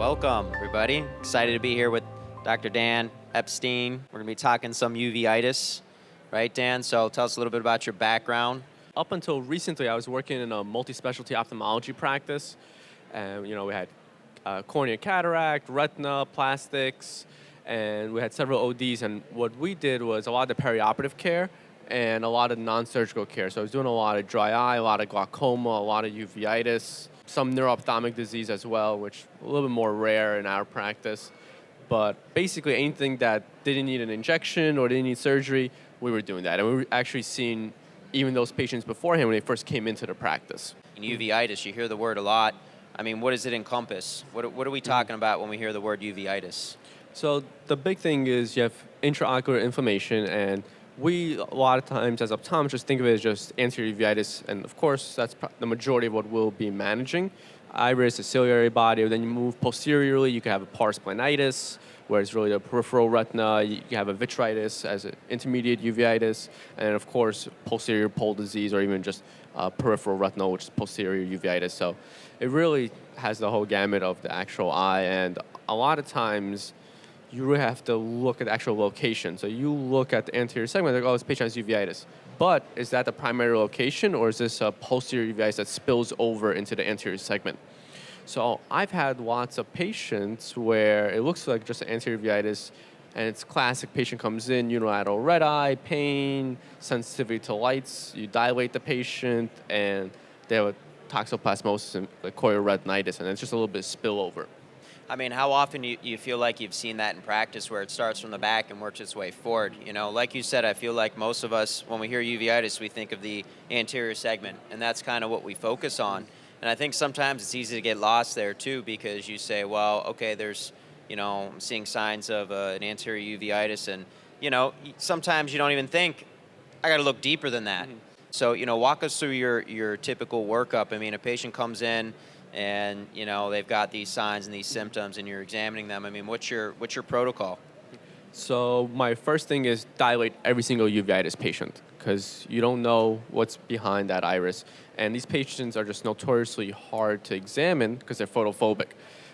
Welcome, everybody. Excited to be here with Dr. Dan Epshtein. We're going to be talking some uveitis, right, Dan? So tell us a little bit about your background. Up until recently, I was working in a multi-specialty ophthalmology practice. And, we had cornea cataract, retina, plastics, and we had several ODs. And what we did was a lot of the perioperative care and a lot of non-surgical care. So I was doing a lot of dry eye, a lot of glaucoma, a lot of uveitis, some neuroophthalmic disease as well, which is a little bit more rare in our practice. But basically anything that didn't need an injection or didn't need surgery, we were doing that. And we were actually seeing even those patients beforehand when they first came into the practice. In uveitis, you hear the word a lot. I mean, what does it encompass? What are we talking about when we hear the word uveitis? So the big thing is you have intraocular inflammation, and we, a lot of times as optometrists, think of it as just anterior uveitis, and of course that's the majority of what we'll be managing. Iris, the ciliary body, then you move posteriorly, you can have a pars planitis, where it's really the peripheral retina. You can have a vitritis as an intermediate uveitis, and of course posterior pole disease, or even just peripheral retinal, which is posterior uveitis. So it really has the whole gamut of the actual eye, and a lot of times you really have to look at the actual location. So you look at the anterior segment, like, oh, this patient has uveitis. But is that the primary location, or is this a posterior uveitis that spills over into the anterior segment? So I've had lots of patients where it looks like just an anterior uveitis, and it's classic. Patient comes in, unilateral red eye, pain, sensitivity to lights. You dilate the patient, and they have a toxoplasmosis and like chorioretinitis, and it's just a little bit of spillover. I mean, how often do you feel like you've seen that in practice where it starts from the back and works its way forward? Like you said, I feel like most of us, when we hear uveitis, we think of the anterior segment, and that's kind of what we focus on. And I think sometimes it's easy to get lost there, too, because you say, well, okay, I'm seeing signs of an anterior uveitis, and, sometimes you don't even think, I got to look deeper than that. Mm-hmm. So, walk us through your typical workup. I mean, a patient comes in, and they've got these signs and these symptoms, and you're examining them. I mean, what's your protocol? So my first thing is dilate every single uveitis patient, because you don't know what's behind that iris, and these patients are just notoriously hard to examine because they're photophobic.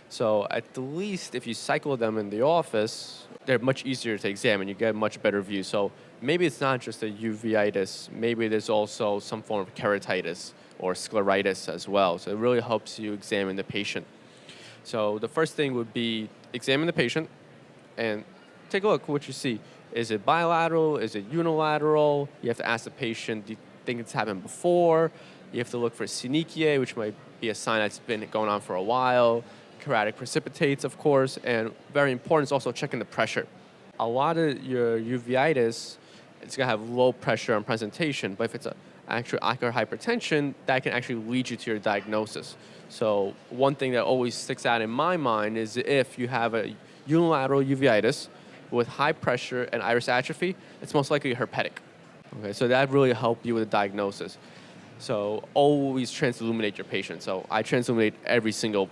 So at the least, if you cycle them in the office, they're much easier to examine. You get a much better view. So maybe it's not just a uveitis. Maybe there's also some form of keratitis or scleritis as well. So it really helps you examine the patient. So the first thing would be examine the patient and take a look what you see. Is it bilateral? Is it unilateral? You have to ask the patient, do you think it's happened before? You have to look for synechia, which might be a sign that's been going on for a while. Keratic precipitates, of course, and very important is also checking the pressure. A lot of your uveitis, it's going to have low pressure and presentation, but if it's actual ocular hypertension, that can actually lead you to your diagnosis. So one thing that always sticks out in my mind is if you have a unilateral uveitis with high pressure and iris atrophy, it's most likely herpetic. Okay, so that really helps you with the diagnosis. So always transilluminate your patient. So I transilluminate every single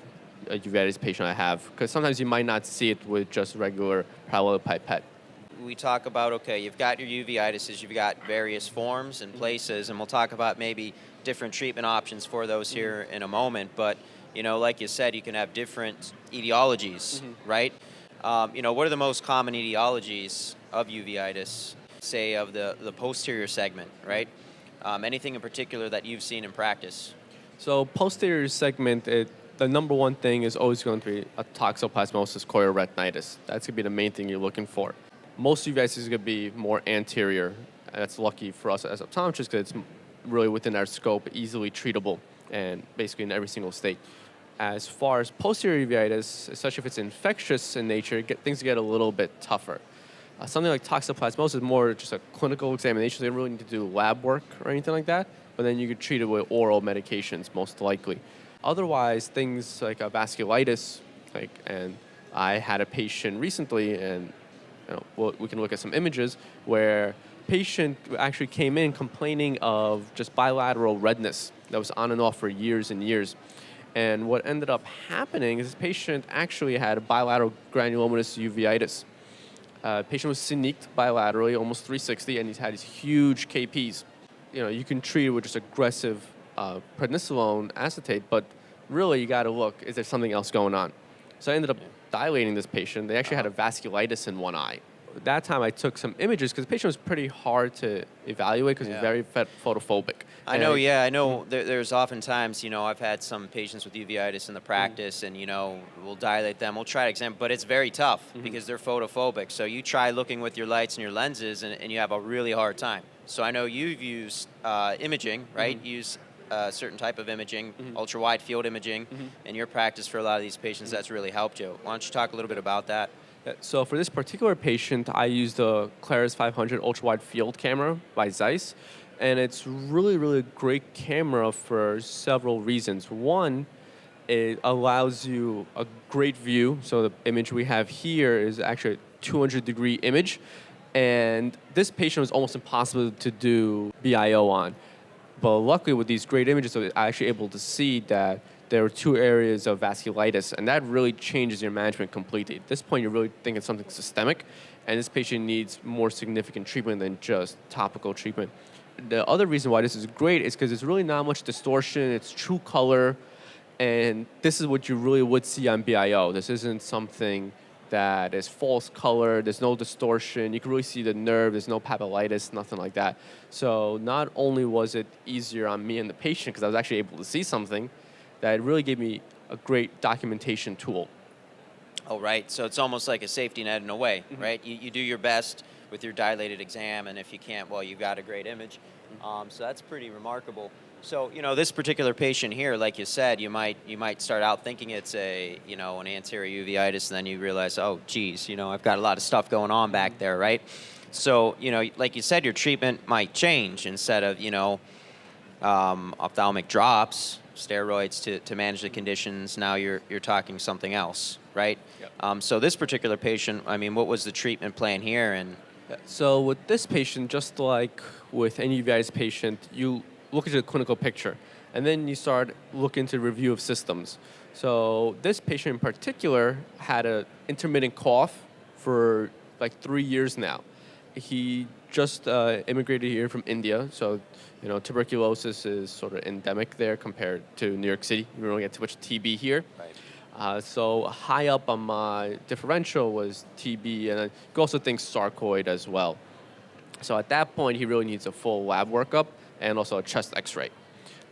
uveitis patient I have, because sometimes you might not see it with just regular parallel pipette. We talk about, okay, you've got your uveitis, you've got various forms and places, and we'll talk about maybe different treatment options for those here in a moment. But, like you said, you can have different etiologies, right? What are the most common etiologies of uveitis, say of the posterior segment, right? Anything in particular that you've seen in practice? So posterior segment, the number one thing is always going to be a toxoplasmosis chorioretinitis. That's going to be the main thing you're looking for. Most uveitis is going to be more anterior. That's lucky for us as optometrists because it's really within our scope, easily treatable, and basically in every single state. As far as posterior uveitis, especially if it's infectious in nature, things get a little bit tougher. Something like toxoplasmosis is more just a clinical examination. They don't really need to do lab work or anything like that, but then you could treat it with oral medications most likely. Otherwise, things like a vasculitis, and I had a patient recently, and we can look at some images where patient actually came in complaining of just bilateral redness that was on and off for years and years. And what ended up happening is this patient actually had a bilateral granulomatous uveitis. Patient was syneched bilaterally, almost 360, and he's had these huge KPs. You can treat it with just aggressive prednisolone acetate, but really you got to look, is there something else going on? So I ended up dilating this patient. They actually had a vasculitis in one eye. At that time, I took some images because the patient was pretty hard to evaluate because he's very photophobic. I know, yeah, I know. There's oftentimes, I've had some patients with uveitis in the practice, and we'll dilate them, we'll try to examine, but it's very tough because they're photophobic. So you try looking with your lights and your lenses, and you have a really hard time. So I know you've used imaging, right? Use a certain type of imaging, ultra wide field imaging, in your practice for a lot of these patients. That's really helped you. Why don't you talk a little bit about that? So for this particular patient, I used the Claris 500 ultra-wide field camera by Zeiss, and it's really, really great camera for several reasons. One, it allows you a great view. So the image we have here is actually a 200-degree image, and this patient was almost impossible to do BIO on. But luckily, with these great images, I was actually able to see that there were 2 areas of vasculitis, and that really changes your management completely. At this point, you're really thinking something systemic, and this patient needs more significant treatment than just topical treatment. The other reason why this is great is because there's really not much distortion, it's true color, and this is what you really would see on BIO. This isn't something that is false color, there's no distortion, you can really see the nerve, there's no papillitis, nothing like that. So not only was it easier on me and the patient, because I was actually able to see something, that it really gave me a great documentation tool. Oh, right. So it's almost like a safety net in a way, right? You do your best with your dilated exam, and if you can't, well, you've got a great image. So that's pretty remarkable. So, this particular patient here, like you said, you might start out thinking it's an anterior uveitis, and then you realize, oh, geez, I've got a lot of stuff going on back there, right? So, like you said, your treatment might change. Instead of, ophthalmic drops, steroids to manage the conditions, now you're talking something else, right? Yep. So this particular patient, what was the treatment plan here? And so with this patient, just like with any uveitis patient, you look at the clinical picture, and then you start looking into review of systems. So this patient in particular had an intermittent cough for like 3 years now. He just immigrated here from India, so tuberculosis is sort of endemic there compared to New York City. We don't get too much TB here. Right. So high up on my differential was TB, and you can also think sarcoid as well. So at that point, he really needs a full lab workup and also a chest X-ray.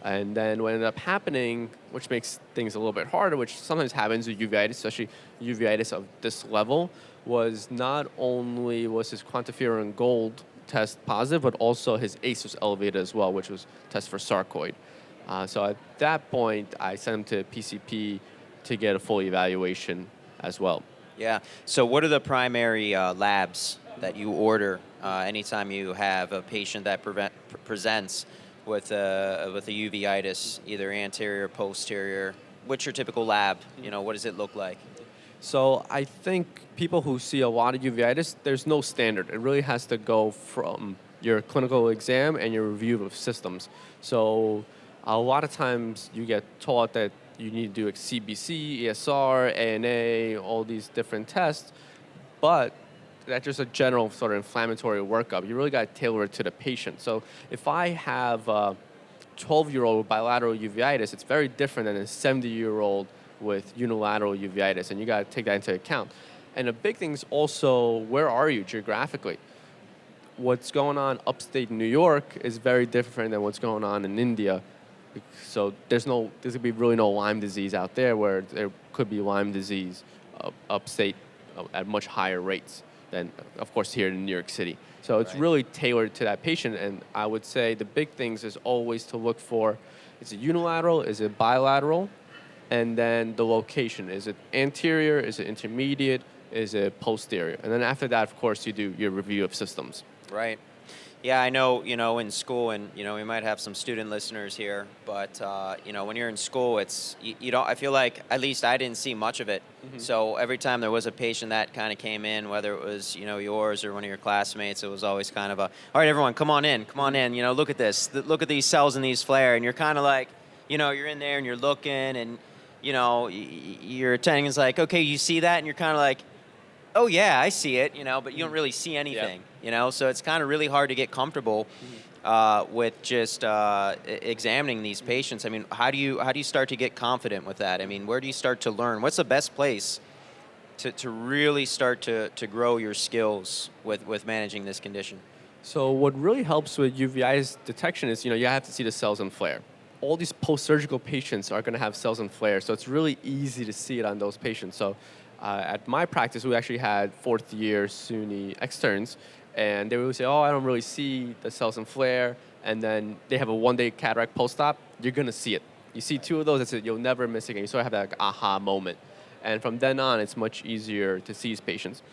And then what ended up happening, which makes things a little bit harder, which sometimes happens with uveitis, especially uveitis of this level, was not only was his quantiferon gold test positive, but also his ACE was elevated as well, which was test for sarcoid. So at that point, I sent him to PCP to get a full evaluation as well. Yeah. So what are the primary labs that you order anytime you have a patient that presents with a uveitis, either anterior, posterior? What's your typical lab? What does it look like? So I think people who see a lot of uveitis, there's no standard. It really has to go from your clinical exam and your review of systems. So a lot of times you get taught that you need to do CBC, ESR, ANA, all these different tests, but that's just a general sort of inflammatory workup. You really got to tailor it to the patient. So if I have a 12-year-old with bilateral uveitis, it's very different than a 70-year-old with unilateral uveitis, and you got to take that into account. And the big thing is also, where are you geographically? What's going on upstate New York is very different than what's going on in India. So there's could be really no Lyme disease out there, where there could be Lyme disease upstate at much higher rates than, of course, here in New York City. So it's really tailored to that patient, and I would say the big things is always to look for, is it unilateral, is it bilateral, and then the location. Is it anterior, is it intermediate, is it posterior? And then after that, of course, you do your review of systems. Right. Yeah, I know, in school, and, we might have some student listeners here, but, when you're in school, it's, you don't, I feel like, at least I didn't see much of it. So every time there was a patient that kind of came in, whether it was, yours or one of your classmates, it was always kind of all right, everyone, come on in, look at this, look at these cells and these flare, and you're kind of like, you're in there and you're looking, and, your attending is like, okay, you see that? And you're kind of like, oh yeah, I see it, but you don't really see anything, so it's kind of really hard to get comfortable with just examining these patients. I mean, how do you start to get confident with that? I mean, where do you start to learn? What's the best place to really start to grow your skills with managing this condition? So what really helps with uveitis detection is, you have to see the cells and flare. All these post-surgical patients are going to have cells and flare, so it's really easy to see it on those patients. So at my practice, we actually had fourth-year SUNY externs, and they would say, oh, I don't really see the cells and flare, and then they have a one-day cataract post-op, you're going to see it. You see two of those, that's it. You'll never miss again. You sort of have that aha moment. And from then on, it's much easier to see these patients.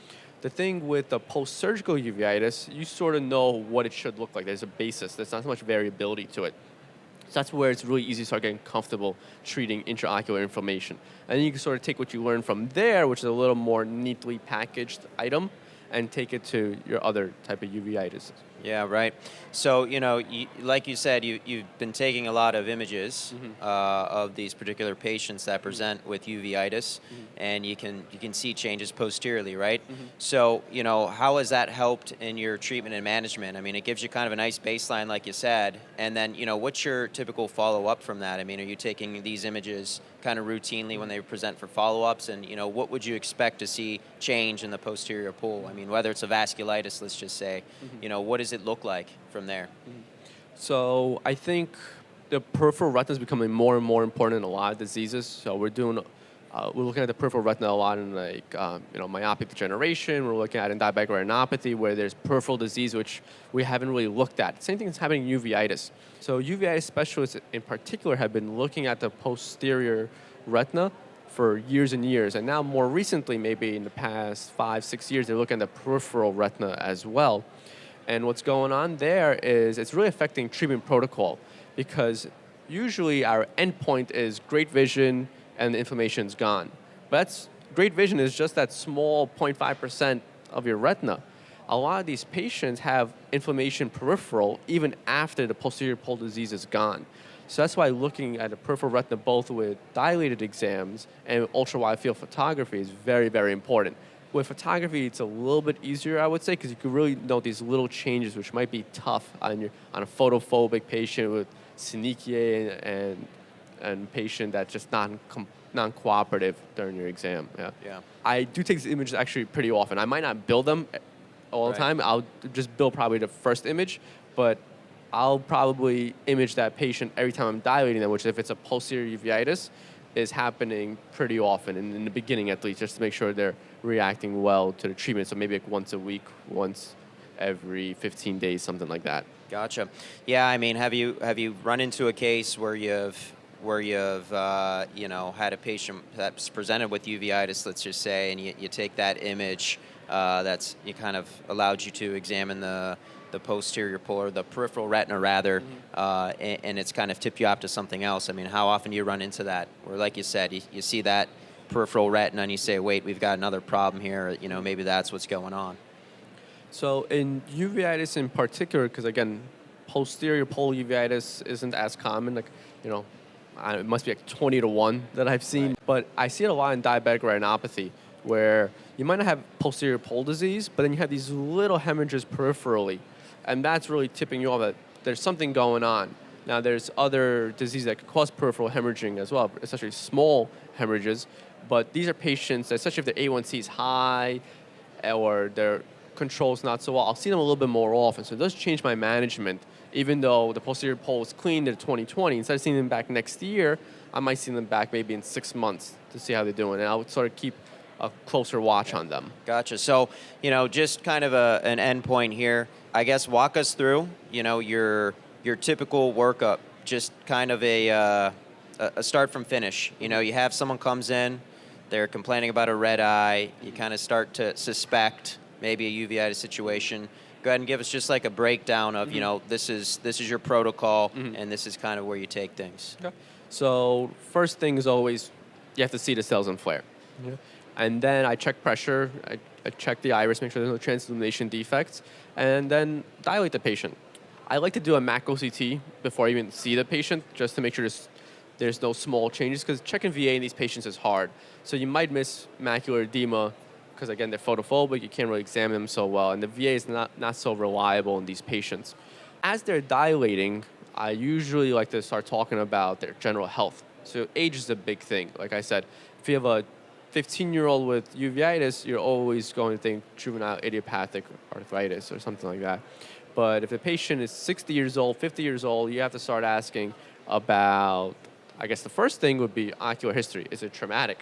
The thing with the post-surgical uveitis, you sort of know what it should look like. There's a basis. There's not so much variability to it. So that's where it's really easy to start getting comfortable treating intraocular inflammation. And then you can sort of take what you learn from there, which is a little more neatly packaged item, and take it to your other type of uveitis. Yeah, right. So, like you said, you've been taking a lot of images of these particular patients that present with uveitis, and you can see changes posteriorly, right? So, how has that helped in your treatment and management? I mean, it gives you kind of a nice baseline, like you said, and then, what's your typical follow-up from that? I mean, are you taking these images kind of routinely when they present for follow-ups, and, what would you expect to see change in the posterior pool? I mean, whether it's a vasculitis, let's just say, what does it look like from there? So I think the peripheral retina is becoming more and more important in a lot of diseases. So we're looking at the peripheral retina a lot in myopic degeneration. We're looking at in diabetic retinopathy where there's peripheral disease which we haven't really looked at. Same thing is happening in uveitis. So uveitis specialists in particular have been looking at the posterior retina for years and years, and now more recently, maybe in the past 5-6 years, they're looking at the peripheral retina as well. And what's going on there is it's really affecting treatment protocol because usually our endpoint is great vision and the inflammation's gone. But great vision is just that small 0.5% of your retina. A lot of these patients have inflammation peripheral even after the posterior pole disease is gone. So that's why looking at the peripheral retina both with dilated exams and ultra-wide field photography is very, very important. With photography, it's a little bit easier, I would say, because you can really note these little changes, which might be tough on a photophobic patient with synechiae and patient that's just non-cooperative during your exam. Yeah. I do take these images actually pretty often. I might not build them all the time. I'll just build probably the first image, but I'll probably image that patient every time I'm dilating them, which if it's a posterior uveitis, is happening pretty often, in the beginning at least, just to make sure they're reacting well to the treatment. So maybe like once a week, once every 15 days, something like that. Gotcha. Yeah, I mean, have you run into a case where you've had a patient that's presented with uveitis, let's just say, and you take that image that's kind of allowed you to examine the posterior pole, or the peripheral retina rather, and it's kind of tip you off to something else? I mean, how often do you run into that? Where, like you said, you see that peripheral retina and you say, wait, we've got another problem here, maybe that's what's going on. So in uveitis in particular, because again, posterior pole uveitis isn't as common, it must be like 20 to 1 that I've seen, right. But I see it a lot in diabetic retinopathy, where you might not have posterior pole disease, but then you have these little hemorrhages peripherally, and that's really tipping you off that there's something going on. Now, there's other diseases that could cause peripheral hemorrhaging as well, especially small hemorrhages, but these are patients, especially if their A1C is high or their control's not so well, I'll see them a little bit more often. So it does change my management. Even though the posterior pole is cleaned in 2020, instead of seeing them back next year, I might see them back maybe in 6 months to see how they're doing, and I'll sort of keep a closer watch on them. Gotcha. So, just kind of an end point here. I guess walk us through, your typical workup, just kind of a start from finish. You have someone comes in, they're complaining about a red eye, you kind of start to suspect maybe a uveitis situation. Go ahead and give us just like a breakdown of, this is your protocol, and this is kind of where you take things. Okay. So first thing is always you have to see the cells and flare. Yeah. And then I check pressure, I check the iris, make sure there's no transillumination defects, and then dilate the patient. I like to do a macro CT before I even see the patient, just to make sure there's no small changes, because checking VA in these patients is hard. So you might miss macular edema, because again, they're photophobic, you can't really examine them so well, and the VA is not so reliable in these patients. as they're dilating, I usually like to start talking about their general health. So age is a big thing. Like I said, if you have a 15-year-old with uveitis, you're always going to think juvenile idiopathic arthritis or something like that. But if the patient is 60 years old, 50 years old, you have to start asking about, I guess the first thing would be ocular history. Is it traumatic?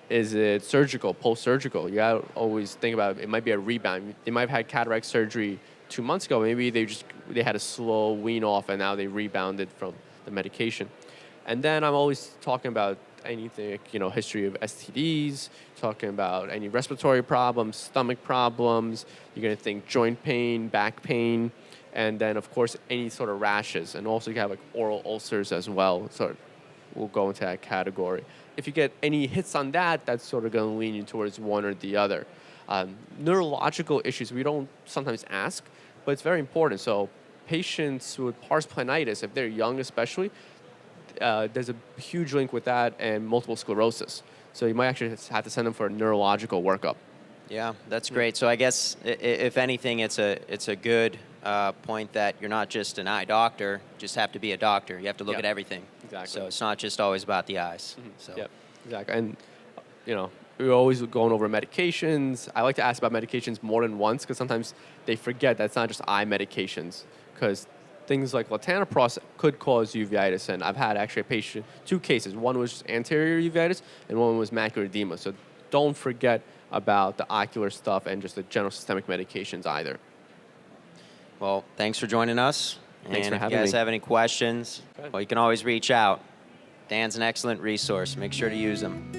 Is it surgical, post-surgical? You gotta always think about it. It might be a rebound. They might have had cataract surgery 2 months ago. Maybe they had a slow wean off and now they rebounded from the medication. And then I'm always talking about anything, history of STDs, talking about any respiratory problems, stomach problems. You're gonna think joint pain, back pain, and then of course any sort of rashes. And also you have like oral ulcers as well. So we'll go into that category. If you get any hits on that, that's sort of going to lean you towards one or the other. Neurological issues, we don't sometimes ask, but it's very important. So patients with pars planitis, if they're young especially, there's a huge link with that and multiple sclerosis. So you might actually have to send them for a neurological workup. Yeah, that's great. So I guess, if anything, it's a good point that you're not just an eye doctor, you just have to be a doctor. You have to look at everything. Exactly. So it's not just always about the eyes. Mm-hmm. So. Yep, exactly. And, we're always going over medications. I like to ask about medications more than once because sometimes they forget that it's not just eye medications, because things like latanoprost could cause uveitis. And I've had actually two cases. One was anterior uveitis and one was macular edema. So don't forget about the ocular stuff and just the general systemic medications either. Well, thanks for joining us. Thanks for and if having you guys me. have any questions, well, you can always reach out. Dan's an excellent resource. Make sure to use them.